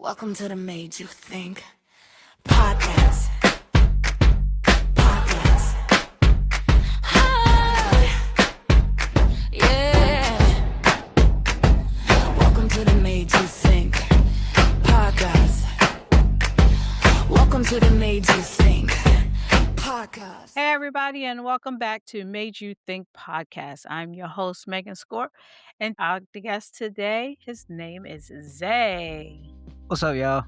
Welcome to the Made You Think podcast. Yeah. Welcome to the Made You Think podcast. Welcome to the Made You Think podcast. Hey, everybody, and welcome back to Made You Think podcast. I'm your host, Megan Score, and our guest today, his name is Zay. What's up, y'all?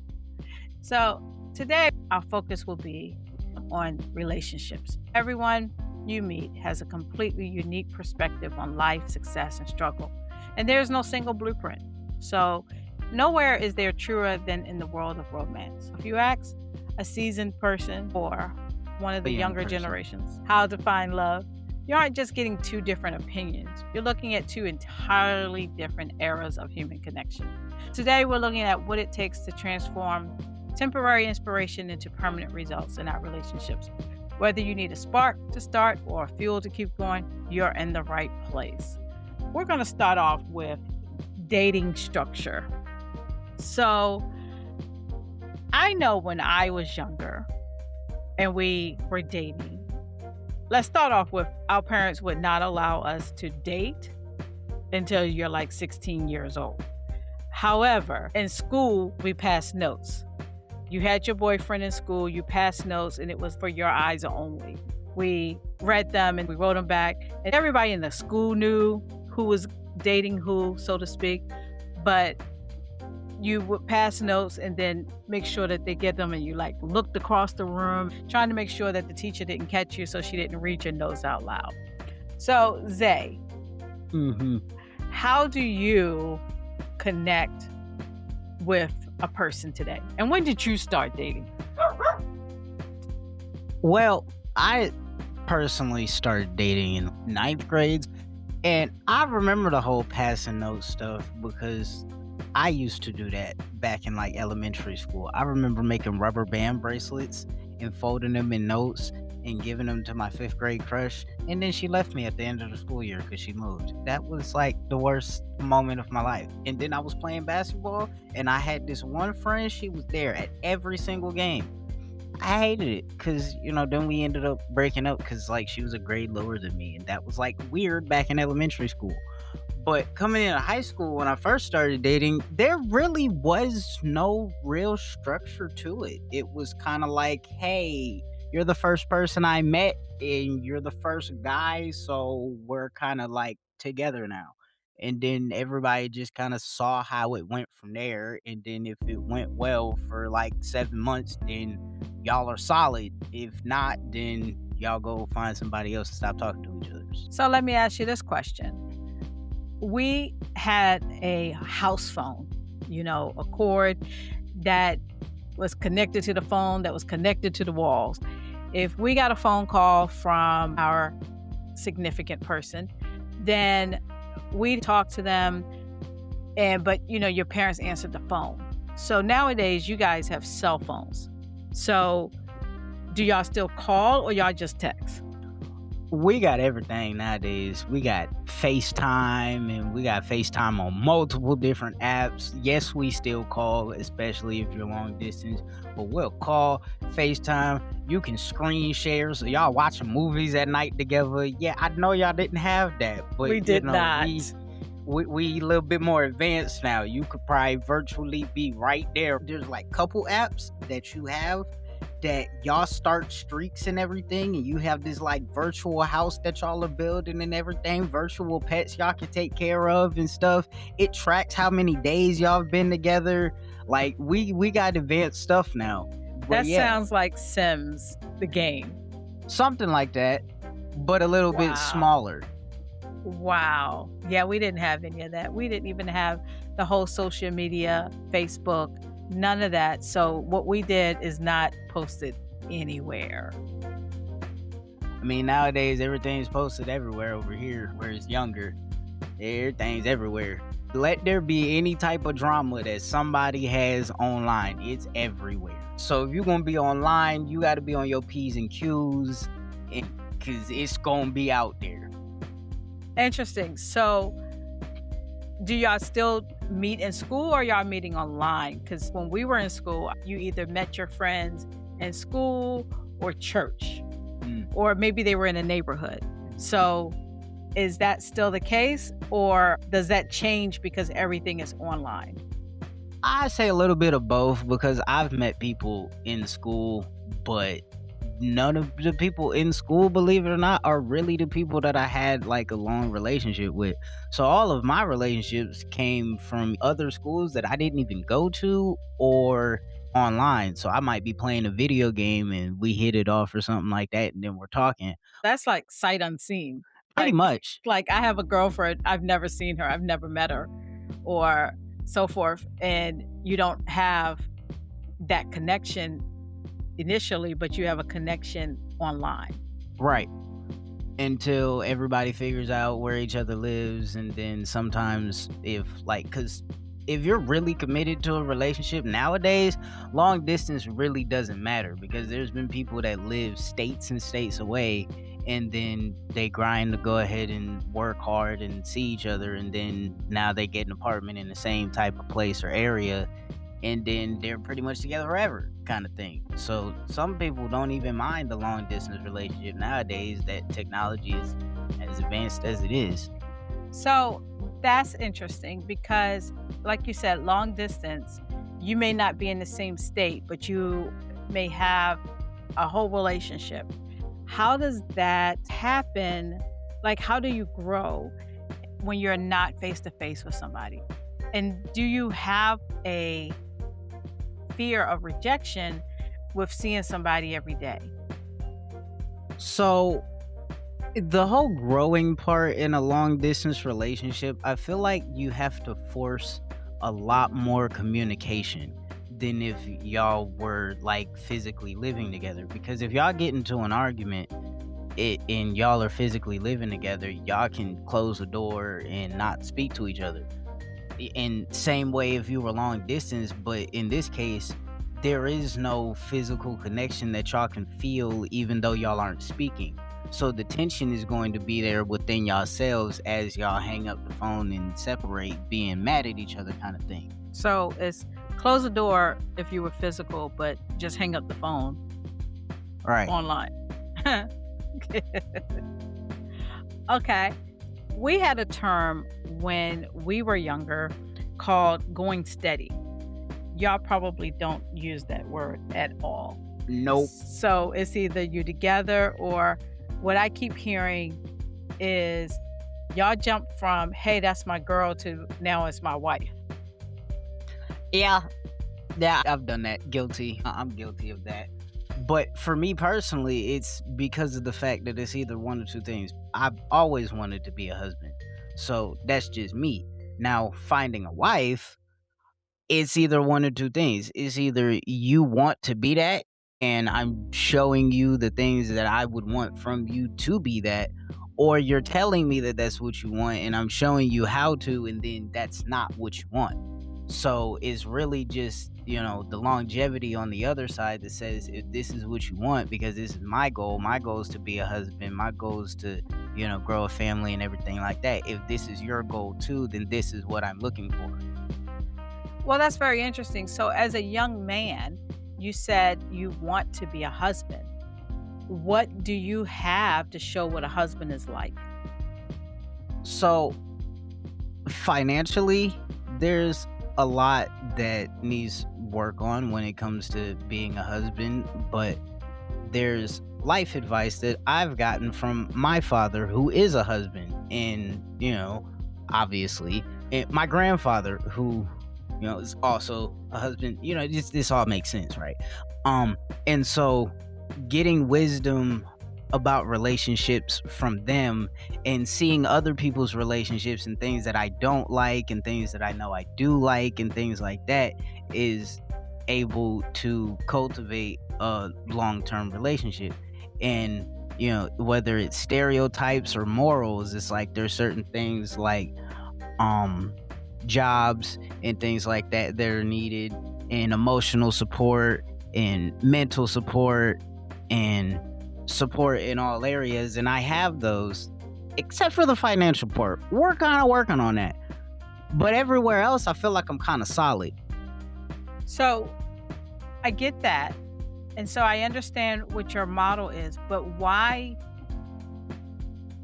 So, today, our focus will be on relationships. Everyone you meet has a completely unique perspective on life, success, and struggle, and there's no single blueprint. So, nowhere is there truer than in the world of romance. If you ask a seasoned person or one of the younger generations how to find love, you aren't just getting two different opinions. You're looking at two entirely different eras of human connection. Today, we're looking at what it takes to transform temporary inspiration into permanent results in our relationships. Whether you need a spark to start or a fuel to keep going, you're in the right place. We're going to start off with dating structure. So, I know when I was younger and we were dating, let's start off with our parents would not allow us to date until you're like 16 years old. However, in school, we passed notes. You had your boyfriend in school, you passed notes, and it was for your eyes only. We read them and we wrote them back, and everybody in the school knew who was dating who, so to speak, but you would pass notes and then make sure that they get them, and you like looked across the room trying to make sure that the teacher didn't catch you so she didn't read your notes out loud. So, Zay, how do you connect with a person today? And when did you start dating? Well, I personally started dating in ninth grade, and I remember the whole passing notes stuff because I used to do that back in like elementary school. I remember making rubber band bracelets and folding them in notes and giving them to my fifth grade crush. And then she left me at the end of the school year because she moved. That was like the worst moment of my life. And then I was playing basketball and I had this one friend. She was there at every single game. I hated it because, then we ended up breaking up because like she was a grade lower than me. And that was like weird back in elementary school. But coming into high school, when I first started dating, there really was no real structure to it. It was kind of like, hey, you're the first person I met and you're the first guy, so we're kind of like together now. And then everybody just kind of saw how it went from there. And then if it went well for like 7 months, then y'all are solid. If not, then y'all go find somebody else and stop talking to each other. So let me ask you this question. We had a house phone, a cord that was connected to the phone, that was connected to the walls. If we got a phone call from our significant person, then we talked to them, but your parents answered the phone. So nowadays, you guys have cell phones. So do y'all still call or y'all just text? We got everything nowadays. We got FaceTime, and we got FaceTime on multiple different apps. Yes, we still call, especially if you're long distance, but we'll call, FaceTime. You can screen share, so y'all watching movies at night together. Yeah, I know y'all didn't have that, but we did not. We a little bit more advanced now. You could probably virtually be right there. There's like couple apps that you have that y'all start streaks and everything, and you have this like virtual house that y'all are building and everything, virtual pets y'all can take care of and stuff. It tracks how many days y'all have been together. Like we got advanced stuff now. That sounds like Sims, the game. Something like that, but a little bit smaller. Wow. Yeah, we didn't have any of that. We didn't even have the whole social media, Facebook, none of that. So what we did is not posted anywhere. I mean, nowadays everything's posted everywhere over here, whereas younger, everything's everywhere. Let there be any type of drama that somebody has online, it's everywhere. So if you're gonna be online, you got to be on your P's and Q's, because it's gonna be out there. Interesting. So do y'all still meet in school or y'all meeting online? Because when we were in school, you either met your friends in school or church, or maybe they were in a neighborhood. So is that still the case, or does that change because everything is online? I say a little bit of both because I've met people in school, but none of the people in school, believe it or not, are really the people that I had like a long relationship with. So all of my relationships came from other schools that I didn't even go to or online. So I might be playing a video game and we hit it off or something like that, and then we're talking. That's like sight unseen. Pretty Like, much. like I have a girlfriend, I've never seen her, I've never met her, or so forth, and you don't have that connection initially, but you have a connection online. Right. Until everybody figures out where each other lives. And then sometimes, because if you're really committed to a relationship nowadays, long distance really doesn't matter, because there's been people that live states and states away, and then they grind to go ahead and work hard and see each other, and then now they get an apartment in the same type of place or area, and then they're pretty much together forever, kind of thing. So some people don't even mind the long distance relationship nowadays, that technology is as advanced as it is. So that's interesting because, like you said, long distance, you may not be in the same state, but you may have a whole relationship. How does that happen? Like, how do you grow when you're not face to face with somebody? And do you have a fear of rejection with seeing somebody every day? So the whole growing part in a long distance relationship, I feel like you have to force a lot more communication than if y'all were like physically living together. Because if y'all get into an argument and y'all are physically living together, y'all can close the door and not speak to each other. In same way if you were long distance, but in this case there is no physical connection that y'all can feel even though y'all aren't speaking. So the tension is going to be there within yourselves as y'all hang up the phone and separate, being mad at each other, kind of thing. So it's close the door if you were physical, but just hang up the phone Right. online. Okay. We had a term when we were younger called going steady. Y'all probably don't use that word at all. Nope. So it's either you together, or what I keep hearing is y'all jump from, hey, that's my girl, to now it's my wife. Yeah, I've done that. Guilty. I'm guilty of that. But for me personally, it's because of the fact that it's either one or two things. I've always wanted to be a husband, so that's just me. Now, finding a wife, it's either one or two things. It's either you want to be that, and I'm showing you the things that I would want from you to be that, or you're telling me that that's what you want, and I'm showing you how to, and then that's not what you want. So it's really just, the longevity on the other side that says, if this is what you want, because this is my goal is to be a husband, my goal is to, grow a family and everything like that. If this is your goal too, then this is what I'm looking for. Well, that's very interesting. So as a young man, you said you want to be a husband. What do you have to show what a husband is like? So financially, there's a lot that needs work on when it comes to being a husband, but there's life advice that I've gotten from my father, who is a husband, and obviously, and my grandfather, who is also a husband. This all makes sense, right? And so getting wisdom about relationships from them, and seeing other people's relationships and things that I don't like and things that I know I do like and things like that, is able to cultivate a long-term relationship. And whether it's stereotypes or morals, it's like there's certain things like jobs and things like that that are needed, and emotional support and mental support and support in all areas, and I have those, except for the financial part. We're kind of working on that. But everywhere else, I feel like I'm kind of solid. So I get that. And so I understand what your model is, but why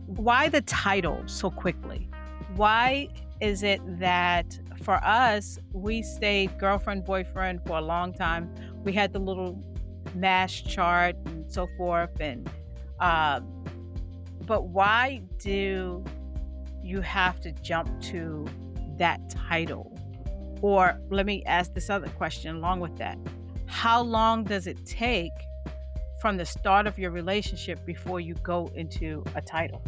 the title so quickly? Why is it that for us, we stayed girlfriend, boyfriend for a long time? We had the little MASH chart and so forth. But why do you have to jump to that title? Or let me ask this other question along with that. How long does it take from the start of your relationship before you go into a title?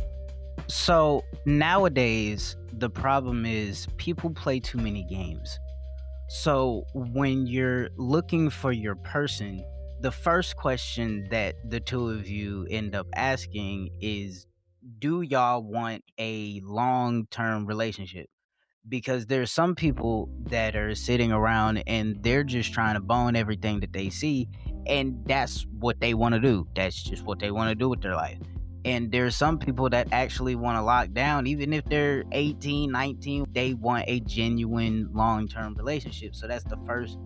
So nowadays, the problem is people play too many games. So when you're looking for your person, the first question that the two of you end up asking is, do y'all want a long-term relationship? Because there's some people that are sitting around and they're just trying to bone everything that they see, and that's what they want to do. That's just what they want to do with their life. And there's some people that actually want to lock down, even if they're 18, 19, they want a genuine long-term relationship. So that's the first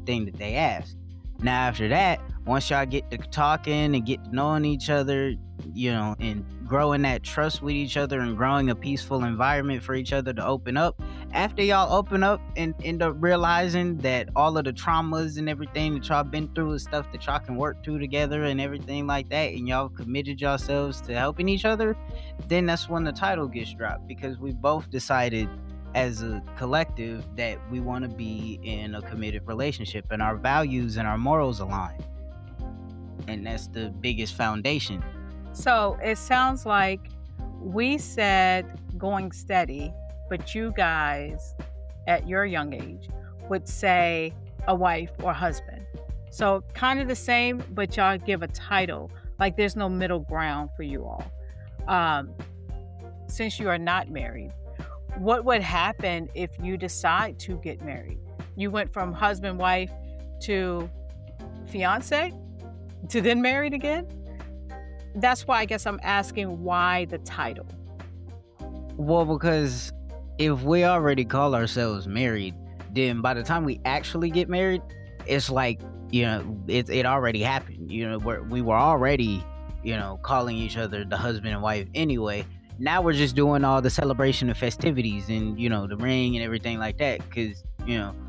thing that they ask. Now after that, once y'all get to talking and get to knowing each other, and growing that trust with each other and growing a peaceful environment for each other to open up, after y'all open up and end up realizing that all of the traumas and everything that y'all been through is stuff that y'all can work through together and everything like that, and y'all committed yourselves to helping each other, then that's when the title gets dropped, because we both decided as a collective that we want to be in a committed relationship and our values and our morals align. And that's the biggest foundation. So it sounds like we said going steady, but you guys at your young age would say a wife or husband. So kind of the same, but y'all give a title. Like there's no middle ground for you all. Since you are not married, what would happen if you decide to get married? You went from husband, wife to fiance to then married again? That's why I guess I'm asking why the title. Well, because if we already call ourselves married, then by the time we actually get married, it's like, it already happened. We were already, calling each other the husband and wife anyway. Now we're just doing all the celebration and festivities and, the ring and everything like that. Because,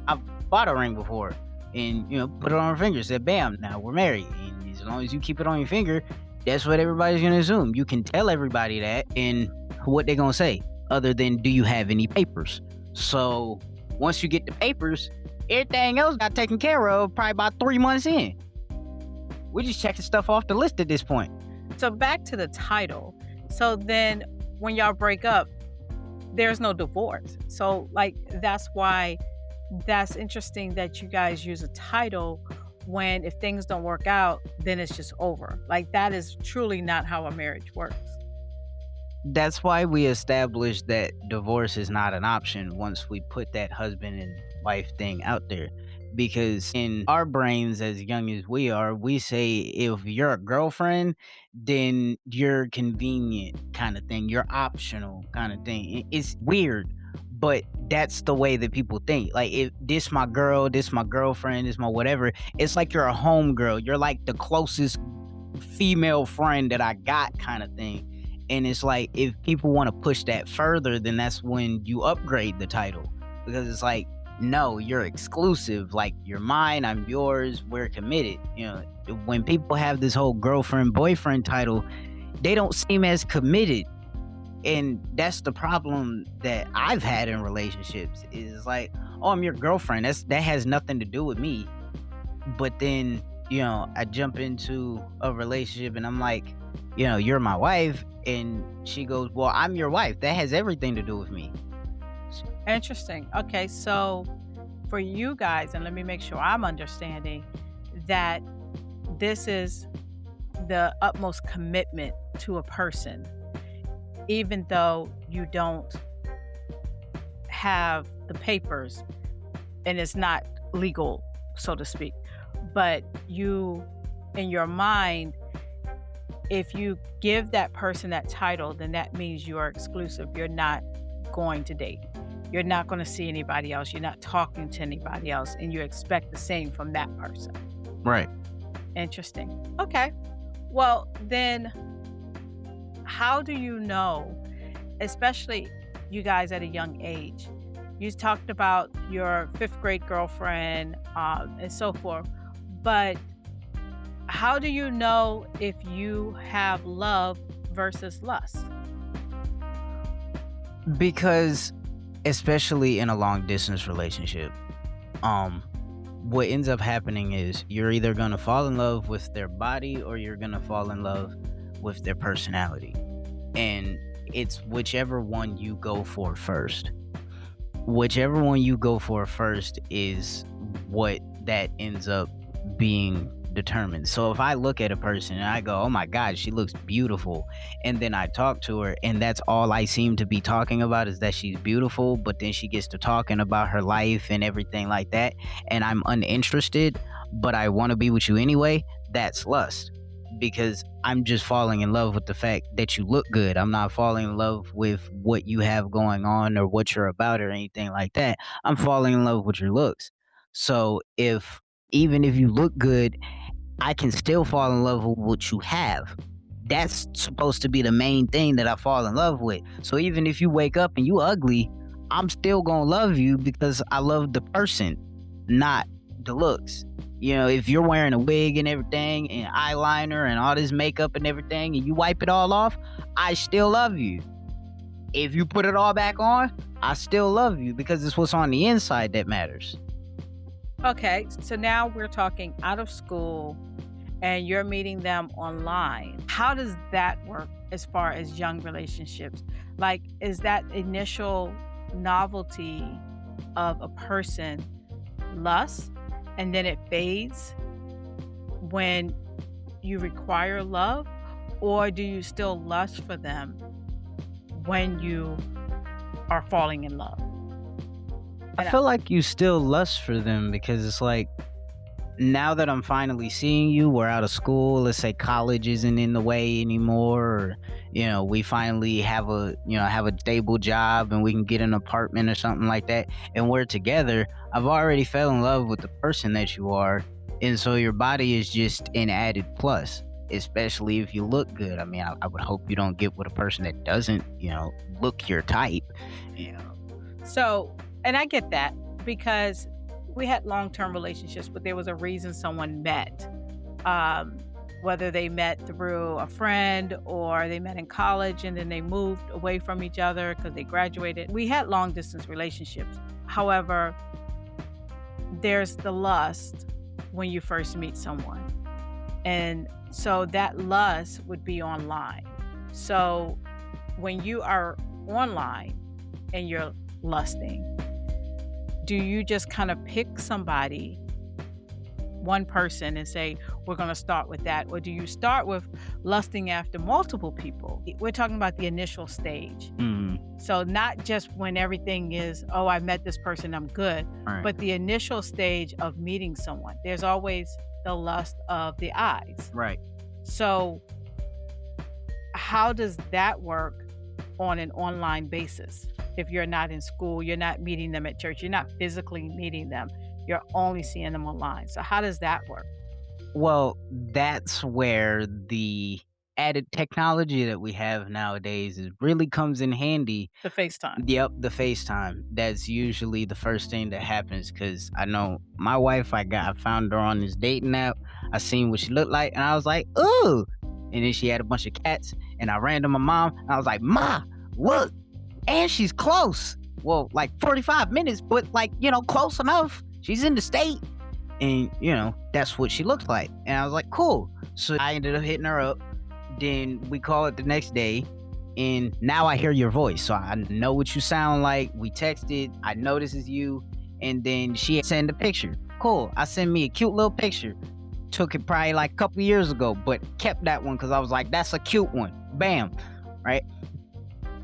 I've bought a ring before and, put it on our finger, said, bam, now we're married. And as long as you keep it on your finger, that's what everybody's going to assume. You can tell everybody that, and what they're going to say, other than, do you have any papers? So once you get the papers, everything else got taken care of probably about 3 months in. We're just checking stuff off the list at this point. So back to the title. So then when y'all break up, there's no divorce. So that's why that's interesting that you guys use a title when if things don't work out, then it's just over. That is truly not how a marriage works. That's why we established that divorce is not an option once we put that husband and wife thing out there. Because in our brains, as young as we are, we say if you're a girlfriend, then you're convenient kind of thing. You're optional kind of thing. It's weird, but that's the way that people think. Like, if this my girl, this my girlfriend, this my whatever, it's like you're a homegirl. You're like the closest female friend that I got kind of thing. And it's like, if people want to push that further, then that's when you upgrade the title. Because it's like, no, you're exclusive. Like, you're mine, I'm yours, we're committed. When people have this whole girlfriend, boyfriend title, they don't seem as committed. And that's the problem that I've had in relationships, is like, oh, I'm your girlfriend. That has nothing to do with me. But then, I jump into a relationship and I'm like, you're my wife. And she goes, well, I'm your wife. That has everything to do with me. Interesting. Okay, so for you guys, and let me make sure I'm understanding that this is the utmost commitment to a person, even though you don't have the papers and it's not legal, so to speak. But you, in your mind, if you give that person that title, then that means you are exclusive. You're not going to date. you're not going to see anybody else. You're not talking to anybody else, and you expect the same from that person. Right. Interesting. Okay. Well, then how do you know, especially you guys at a young age? You talked about your fifth grade girlfriend and so forth, but how do you know if you have love versus lust? Because especially in a long distance relationship, what ends up happening is you're either going to fall in love with their body or you're going to fall in love with their personality. And it's whichever one you go for first. Whichever one you go for first is what that ends up being determined. So if I look at a person and I go, oh my God, she looks beautiful, and then I talk to her and that's all I seem to be talking about is that she's beautiful, but then she gets to talking about her life and everything like that, and I'm uninterested, but I want to be with you anyway, that's lust. Because I'm just falling in love with the fact that you look good. I'm not falling in love with what you have going on or what you're about or anything like that. I'm falling in love with your looks. So even if you look good, I can still fall in love with what you have. That's supposed to be the main thing that I fall in love with. So even if you wake up and you ugly, I'm still gonna love you because I love the person, not the looks. If you're wearing a wig and everything and eyeliner and all this makeup and everything and you wipe it all off, I still love you. If you put it all back on, I still love you because it's what's on the inside that matters. Okay, so now we're talking out of school and you're meeting them online. How does that work as far as young relationships? Like, is that initial novelty of a person lust and then it fades when you require love? Or do you still lust for them when you are falling in love? I feel like you still lust for them because it's like, now that I'm finally seeing you, we're out of school, let's say college isn't in the way anymore, or we finally have a stable job and we can get an apartment or something like that, and we're together. I've already fell in love with the person that you are, and so your body is just an added plus, especially if you look good. I mean, I would hope you don't get with a person that doesn't look your type. So, and I get that because we had long-term relationships, but there was a reason someone met. Whether they met through a friend or they met in college and then they moved away from each other because they graduated. We had long-distance relationships. However, there's the lust when you first meet someone. And so that lust would be online. So when you are online and you're lusting, do you just kind of pick somebody, one person, and say, we're going to start with that? Or do you start with lusting after multiple people? We're talking about the initial stage. Mm-hmm. So not just when everything is, oh, I met this person, I'm good. Right. But the initial stage of meeting someone, there's always the lust of the eyes. Right. So how does that work on an online basis? If you're not in school, you're not meeting them at church, you're not physically meeting them, you're only seeing them online. So how does that work? Well, that's where the added technology that we have nowadays really comes in handy. The FaceTime. Yep, the FaceTime. That's usually the first thing that happens because I know my wife, I found her on this dating app. I seen what she looked like and I was like, ooh. And then she had a bunch of cats and I ran to my mom and I was like, Ma, look. And she's close. Well, like 45 minutes, but close enough. She's in the state. And, that's what she looked like. And I was like, cool. So I ended up hitting her up. Then we call it the next day. And now I hear your voice. So I know what you sound like. We texted. I know this is you. And then she sent a picture. Cool. I sent me a cute little picture. Took it probably like a couple years ago, but kept that one because I was like, that's a cute one. Bam. Right?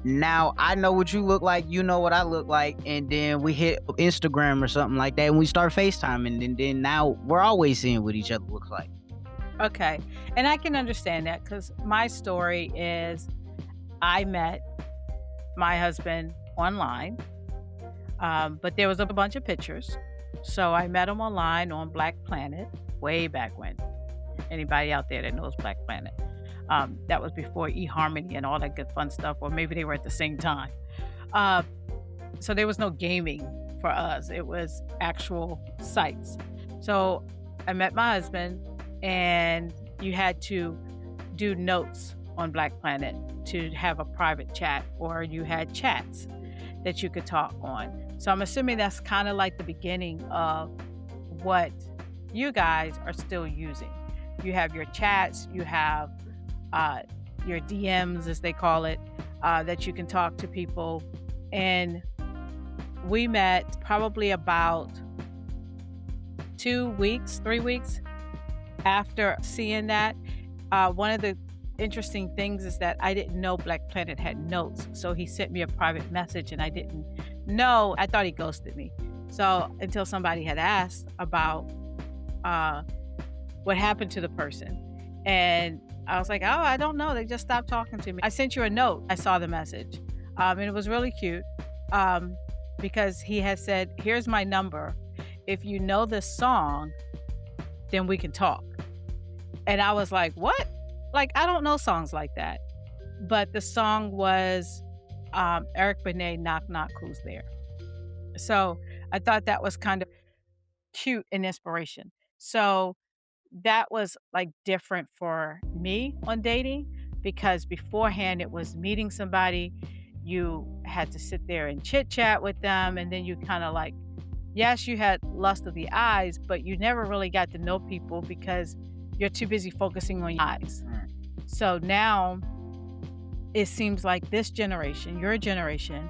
Now I know what you look like, you know what I look like, and then we hit Instagram or something like that and we start FaceTiming, and then now we're always seeing what each other looks like. Okay. And I can understand that because my story is I met my husband online But there was a bunch of pictures. So I met him online on Black Planet way back when. Anybody out there that knows Black Planet? That was before eHarmony and all that good fun stuff, or maybe they were at the same time. Uh, so there was no gaming for us. It was actual sites. So I met my husband, and you had to do notes on Black Planet to have a private chat, or you had chats that you could talk on. So I'm assuming that's kind of like the beginning of what you guys are still using. You have your chats, you have your DMs, as they call it, that you can talk to people. And we met probably about 2 weeks, 3 weeks after seeing that. One of the interesting things is that I didn't know Black Planet had notes. So he sent me a private message and I didn't know. I thought he ghosted me. So until somebody had asked about what happened to the person. And I was like, oh, I don't know. They just stopped talking to me. I sent you a note. I saw the message. And it was really cute because he had said, here's my number. If you know this song, then we can talk. And I was like, what? Like, I don't know songs like that. But the song was Eric Benet, Knock Knock, Who's There? So I thought that was kind of cute and inspiration. So that was like different for me on dating, because beforehand it was meeting somebody, you had to sit there and chit chat with them, and then you kind of like, yes, you had lust of the eyes, but you never really got to know people because you're too busy focusing on your eyes. So now it seems like this generation, your generation,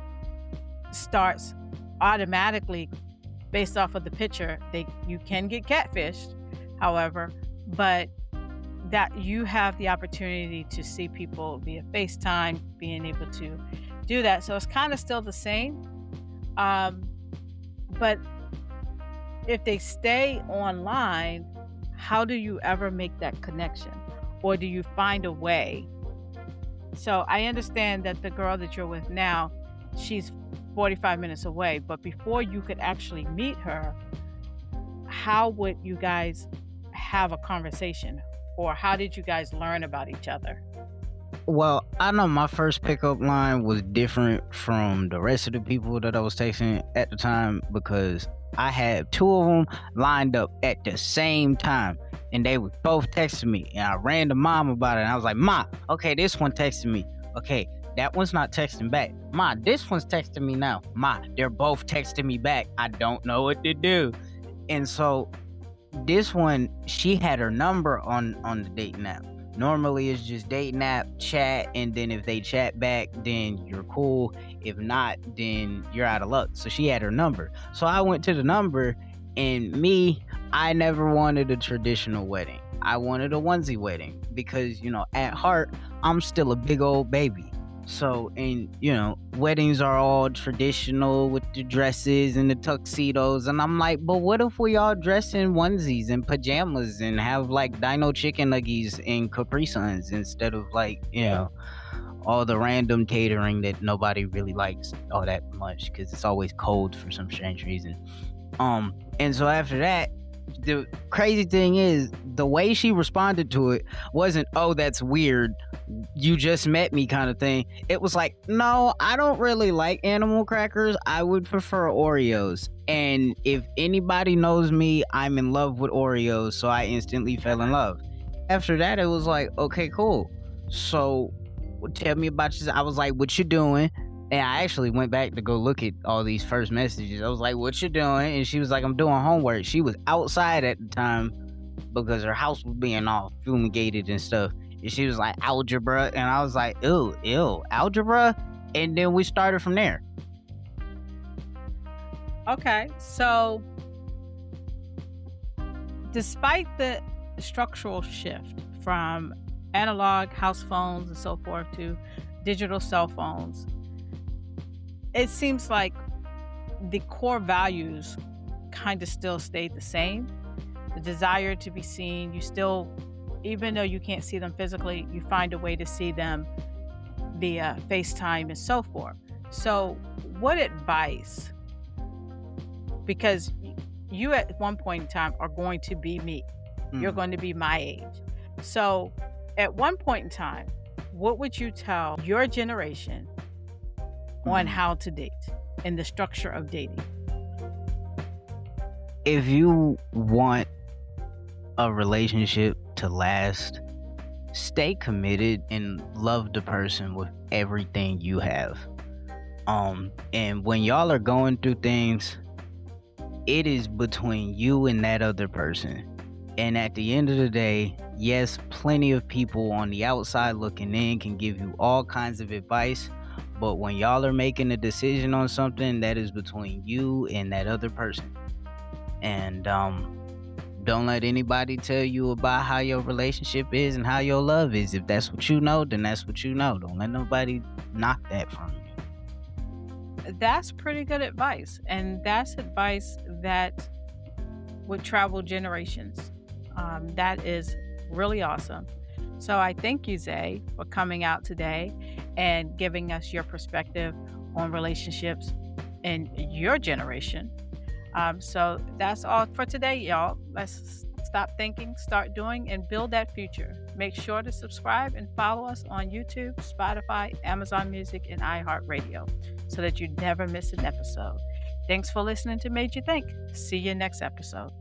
starts automatically based off of the picture. You can get catfished, however, but that you have the opportunity to see people via FaceTime, being able to do that. So it's kind of still the same. But if they stay online, how do you ever make that connection? Or do you find a way? So I understand that the girl that you're with now, she's 45 minutes away, but before you could actually meet her, how would you guys have a conversation? Or how did you guys learn about each other? Well, I know my first pickup line was different from the rest of the people that I was texting at the time, because I had two of them lined up at the same time, and they were both texting me, and I ran to mom about it, and I was like, Ma, okay, this one texted me. Okay, that one's not texting back. Ma, this one's texting me now. Ma, they're both texting me back. I don't know what to do. And so this one, she had her number on the dating app. Normally it's just dating app, chat, and then if they chat back, then you're cool. If not, then you're out of luck. So she had her number. So I went to the number, and I never wanted a traditional wedding. I wanted a onesie wedding because, at heart, I'm still a big old baby. So, and weddings are all traditional with the dresses and the tuxedos, and I'm like, but what if we all dress in onesies and pajamas and have like Dino chicken nuggies and Capri Suns instead of like, all the random catering that nobody really likes all that much because it's always cold for some strange reason. And so after that, the crazy thing is, the way she responded to it wasn't, oh, that's weird, you just met me kind of thing. It was like, no, I don't really like animal crackers. I would prefer Oreos. And if anybody knows me, I'm in love with Oreos. So I instantly fell in love. After that, it was like, okay, cool. So tell me about you. I was like, what you doing? And I actually went back to go look at all these first messages. I was like, what you doing? And she was like, I'm doing homework. She was outside at the time because her house was being all fumigated and stuff. And she was like, algebra. And I was like, ew, algebra? And then we started from there. Okay, so despite the structural shift from analog house phones and so forth to digital cell phones, it seems like the core values kind of still stayed the same. The desire to be seen, you still, even though you can't see them physically, you find a way to see them via FaceTime and so forth. So what advice because you at one point in time are going to be me. You're Mm. going to be my age. So at one point in time, what would you tell your generation on Mm. how to date and the structure of dating? If you want a relationship to last, stay committed and love the person with everything you have. And when y'all are going through things, it is between you and that other person. And at the end of the day, yes, plenty of people on the outside looking in can give you all kinds of advice. But when y'all are making a decision on something, that is between you and that other person. And don't let anybody tell you about how your relationship is and how your love is. If that's what you know, then that's what you know. Don't let nobody knock that from you. That's pretty good advice. And that's advice that would travel generations. That is really awesome. So I thank you, Zay, for coming out today and giving us your perspective on relationships in your generation. So that's all for today, y'all. Let's stop thinking, start doing, and build that future. Make sure to subscribe and follow us on YouTube, Spotify, Amazon Music, and iHeartRadio so that you never miss an episode. Thanks for listening to Made You Think. See you next episode.